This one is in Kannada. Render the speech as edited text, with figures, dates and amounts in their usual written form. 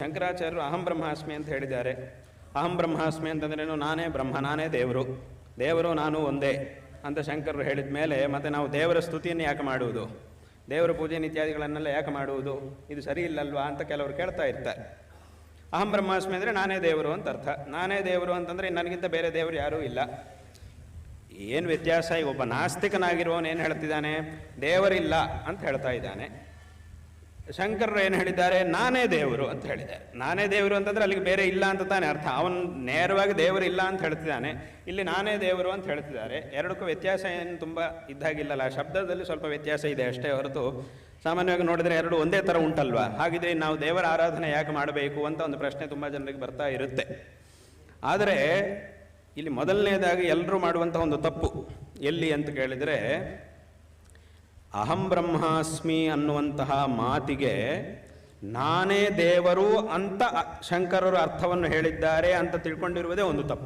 ಶಂಕರಾಚಾರ್ಯರು ಅಹಂ ಬ್ರಹ್ಮಾಸ್ಮಿ ಅಂತ ಹೇಳಿದ್ದಾರೆ. ಅಹಂ ಬ್ರಹ್ಮಾಸ್ಮಿ ಅಂತಂದ್ರೇನು? ನಾನೇ ಬ್ರಹ್ಮ, ನಾನೇ ದೇವರು, ದೇವರು ನಾನು ಒಂದೇ ಅಂತ ಶಂಕರರು ಹೇಳಿದ ಮೇಲೆ ಮತ್ತೆ ನಾವು ದೇವರ ಸ್ತುತಿಯನ್ನು ಯಾಕೆ ಮಾಡುವುದು, ದೇವರ ಪೂಜೆ ಇತ್ಯಾದಿಗಳನ್ನೆಲ್ಲ ಯಾಕೆ ಮಾಡುವುದು, ಇದು ಸರಿ ಇಲ್ಲಲ್ವಾ ಅಂತ ಕೆಲವರು ಕೇಳ್ತಾ ಇರ್ತಾರೆ. ಅಹಂ ಬ್ರಹ್ಮಾಸ್ಮಿ ಅಂದರೆ ನಾನೇ ದೇವರು ಅಂತ ಅರ್ಥ. ನಾನೇ ದೇವರು ಅಂತಂದರೆ ನನಗಿಂತ ಬೇರೆ ದೇವರು ಯಾರೂ ಇಲ್ಲ. ಏನು ವ್ಯತ್ಯಾಸ? ಈಗ ಒಬ್ಬ ನಾಸ್ತಿಕನಾಗಿರುವವನು ಏನು ಹೇಳ್ತಿದ್ದಾನೆ? ದೇವರಿಲ್ಲ ಅಂತ ಹೇಳ್ತಾ ಇದ್ದಾನೆ. ಶಂಕರರು ಏನು ಹೇಳಿದ್ದಾರೆ? ನಾನೇ ದೇವರು ಅಂತ ಹೇಳಿದ್ದಾರೆ. ನಾನೇ ದೇವರು ಅಂತಂದರೆ ಅಲ್ಲಿಗೆ ಬೇರೆ ಇಲ್ಲ ಅಂತ ತಾನೇ ಅರ್ಥ. ಅವನು ನೇರವಾಗಿ ದೇವರು ಇಲ್ಲ ಅಂತ ಹೇಳ್ತಿದ್ದಾನೆ, ಇಲ್ಲಿ ನಾನೇ ದೇವರು ಅಂತ ಹೇಳ್ತಿದ್ದಾರೆ. ಎರಡಕ್ಕೂ ವ್ಯತ್ಯಾಸ ಏನು ತುಂಬ ಇದ್ದಾಗಿಲ್ಲಲ್ಲ, ಶಬ್ದದಲ್ಲಿ ಸ್ವಲ್ಪ ವ್ಯತ್ಯಾಸ ಇದೆ ಅಷ್ಟೇ ಹೊರತು ಸಾಮಾನ್ಯವಾಗಿ ನೋಡಿದರೆ ಎರಡು ಒಂದೇ ಥರ ಉಂಟಲ್ವಾ? ಹಾಗಿದ್ರೆ ನಾವು ದೇವರ ಆರಾಧನೆ ಯಾಕೆ ಮಾಡಬೇಕು ಅಂತ ಒಂದು ಪ್ರಶ್ನೆ ತುಂಬ ಜನರಿಗೆ ಬರ್ತಾ ಇರುತ್ತೆ. ಆದರೆ ಇಲ್ಲಿ ಮೊದಲನೇದಾಗಿ ಎಲ್ಲರೂ ಮಾಡುವಂಥ ಒಂದು ತಪ್ಪು ಎಲ್ಲಿ ಅಂತ ಕೇಳಿದರೆ, ಅಹಂ ಬ್ರಹ್ಮಾಸ್ಮಿ ಅನ್ನುವಂತಹ ಮಾತಿಗೆ ನಾನೇ ದೇವರು ಅಂತ ಶಂಕರರು ಅರ್ಥವನ್ನು ಹೇಳಿದ್ದಾರೆ ಅಂತ ತಿಳ್ಕೊಂಡಿರುವುದೇ ಒಂದು ತಪ್ಪು.